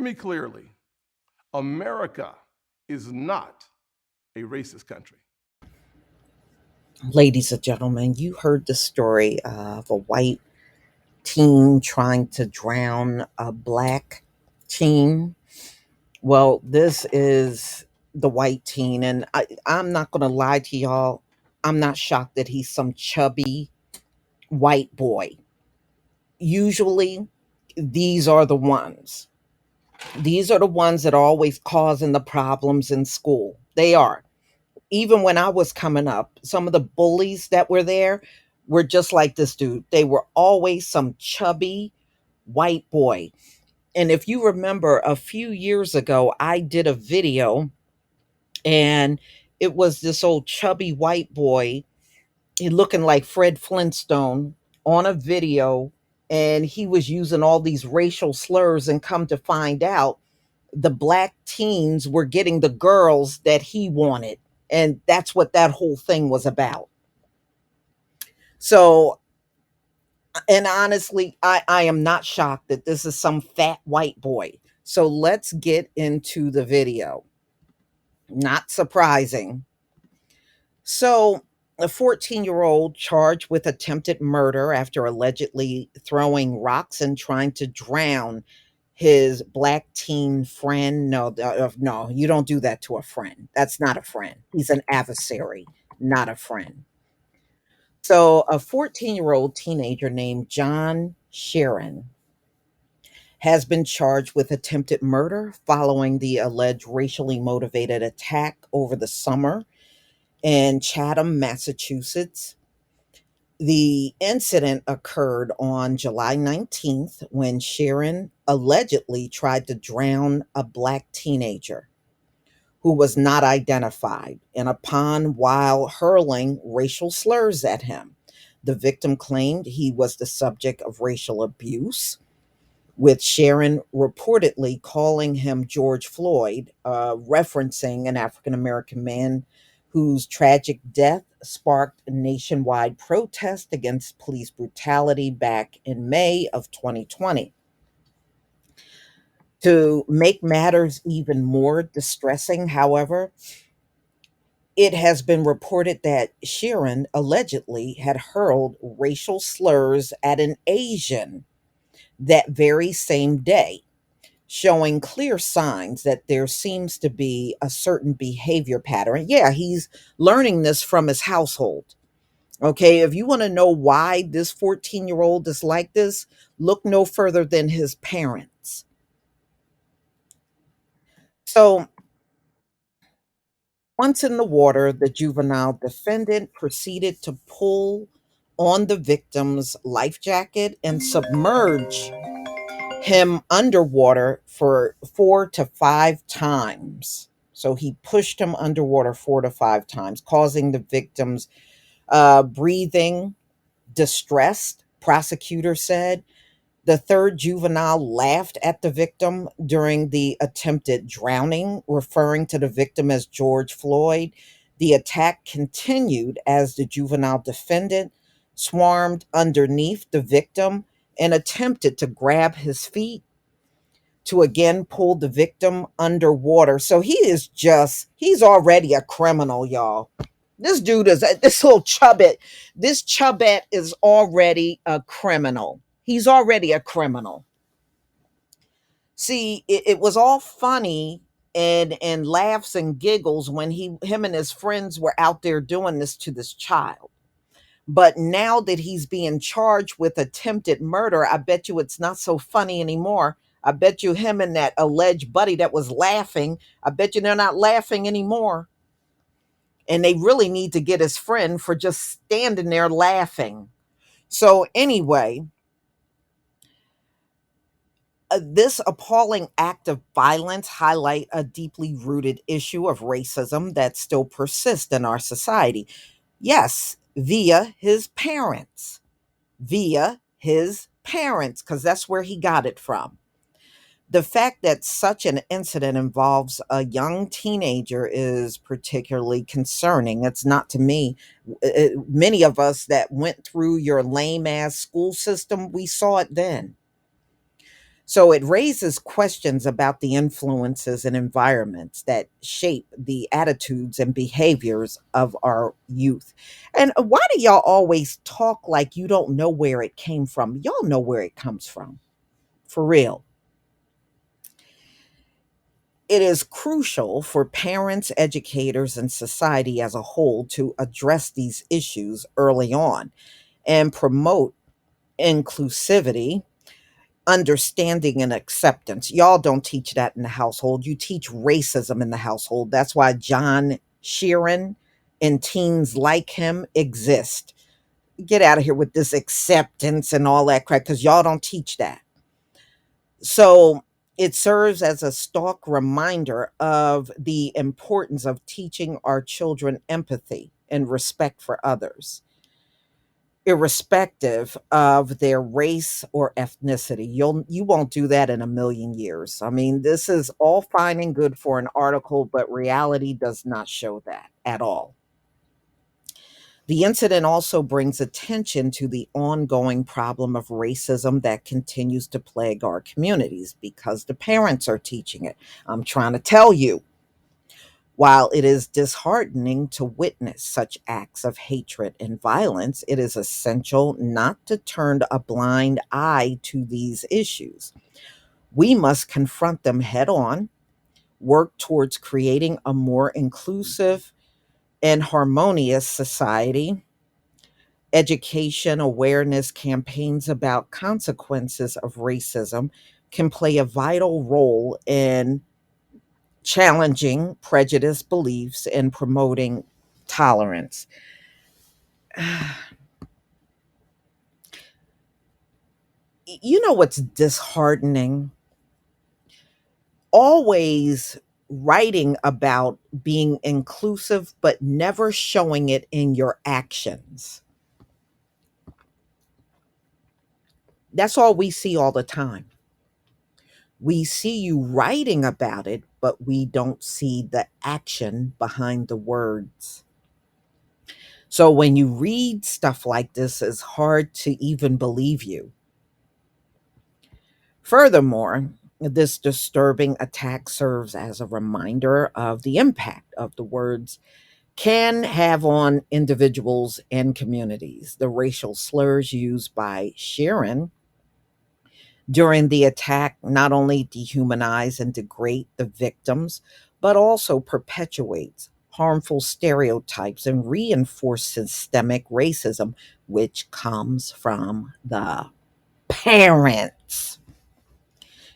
me clearly. America is not a racist country. Ladies and gentlemen, you heard the story of a white teen trying to drown a black teen. Well, this is the white teen, and I'm not going to lie to y'all. I'm not shocked that he's some chubby white boy. Usually, these are the ones. These are the ones that are always causing the problems in school. They are. Even when I was coming up, some of the bullies that were there were just like this dude. They were always some chubby white boy. And if you remember a few years ago, I did a video and it was this old chubby white boy, he looking like Fred Flintstone on a video, and he was using all these racial slurs, and come to find out the black teens were getting the girls that he wanted. And that's what that whole thing was about. So, and honestly, I am not shocked that this is some fat white boy. So let's get into the video. Not surprising. So, a 14-year-old charged with attempted murder after allegedly throwing rocks and trying to drown his black teen friend. No, no, you don't do that to a friend. That's not a friend. He's an adversary, not a friend. So, a 14-year-old teenager named John Sheeran has been charged with attempted murder following the alleged racially motivated attack over the summer in Chatham, Massachusetts. The incident occurred on July 19th when Sharon allegedly tried to drown a black teenager who was not identified in a pond while hurling racial slurs at him. The victim claimed he was the subject of racial abuse, with Sharon reportedly calling him George Floyd, referencing an African American man whose tragic death sparked nationwide protest against police brutality back in May of 2020. To make matters even more distressing, however, it has been reported that Sheeran allegedly had hurled racial slurs at an Asian that very same day, showing clear signs that there seems to be a certain behavior pattern. Yeah, he's learning this from his household. Okay, if you want to know why this 14-year-old is like this, look no further than his parents. So, once in the water, the juvenile defendant proceeded to pull on the victim's life jacket and submerge him underwater for 4 to 5 times. So he pushed him underwater 4 to 5 times, causing the victim's breathing distressed, prosecutor said. The third juvenile laughed at the victim during the attempted drowning, referring to the victim as George Floyd. The attack continued as the juvenile defendant swarmed underneath the victim and attempted to grab his feet to again pull the victim underwater. So he's already a criminal, y'all. This dude is this little chubbit. This chubbet is already a criminal. He's already a criminal. See, it was all funny and laughs and giggles when him and his friends were out there doing this to this child. But now that he's being charged with attempted murder, I bet you it's not so funny anymore. I bet you him and that alleged buddy that was laughing, I bet you they're not laughing anymore. And they really need to get his friend for just standing there laughing. So, anyway, this appalling act of violence highlight a deeply rooted issue of racism that still persists in our society. Yes, via his parents. Via his parents, because that's where he got it from. The fact that such an incident involves a young teenager is particularly concerning. It's not to me. Many of us that went through your lame ass school system, we saw it then. So it raises questions about the influences and environments that shape the attitudes and behaviors of our youth. And why do y'all always talk like you don't know where it came from? Y'all know where it comes from, for real. It is crucial for parents, educators, and society as a whole to address these issues early on and promote inclusivity, understanding, and acceptance. Y'all don't teach that in the household. You teach racism in the household. That's why John Sheeran and teens like him exist. Get out of here with this acceptance and all that crap because y'all don't teach that. So it serves as a stark reminder of the importance of teaching our children empathy and respect for others, irrespective of their race or ethnicity. You won't do that in a million years. I mean, this is all fine and good for an article, but reality does not show that at all. The incident also brings attention to the ongoing problem of racism that continues to plague our communities because the parents are teaching it. I'm trying to tell you, while it is disheartening to witness such acts of hatred and violence, it is essential not to turn a blind eye to these issues. We must confront them head on, work towards creating a more inclusive and harmonious society. Education awareness campaigns about consequences of racism can play a vital role in challenging prejudice beliefs and promoting tolerance. You know what's disheartening? Always writing about being inclusive, but never showing it in your actions. That's all we see all the time. We see you writing about it, but we don't see the action behind the words. So when you read stuff like this, it's hard to even believe you. Furthermore, this disturbing attack serves as a reminder of the impact of the words can have on individuals and communities. The racial slurs used by Sheeran during the attack not only dehumanize and degrade the victims, but also perpetuates harmful stereotypes and reinforce systemic racism, which comes from the parents.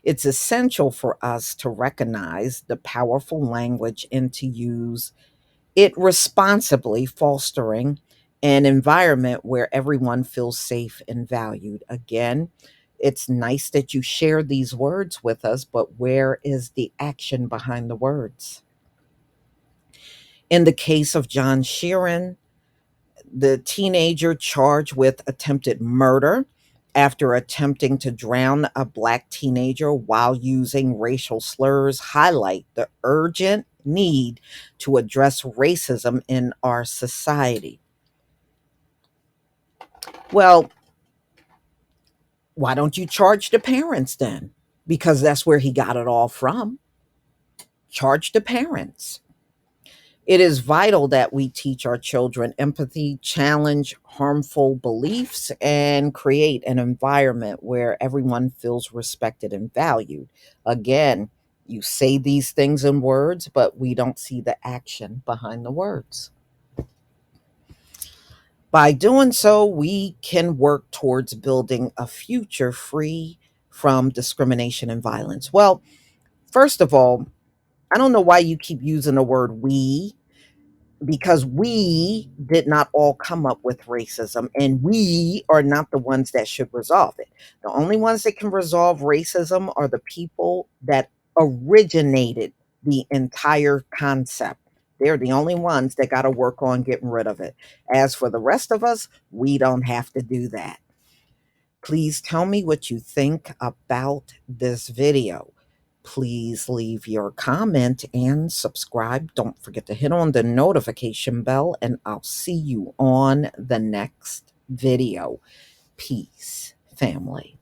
It's essential for us to recognize the powerful language and to use it responsibly, fostering an environment where everyone feels safe and valued. Again, it's nice that you share these words with us, but where is the action behind the words? In the case of John Sheeran, the teenager charged with attempted murder after attempting to drown a black teenager while using racial slurs highlight the urgent need to address racism in our society. Well, why don't you charge the parents then? Because that's where he got it all from. Charge the parents. It is vital that we teach our children empathy, challenge harmful beliefs, and create an environment where everyone feels respected and valued. Again, you say these things in words, but we don't see the action behind the words. By doing so, we can work towards building a future free from discrimination and violence. Well, first of all, I don't know why you keep using the word we, because we did not all come up with racism and we are not the ones that should resolve it. The only ones that can resolve racism are the people that originated the entire concept. They're the only ones that got to work on getting rid of it. As for the rest of us, we don't have to do that. Please tell me what you think about this video. Please leave your comment and subscribe. Don't forget to hit on the notification bell, and I'll see you on the next video. Peace, family.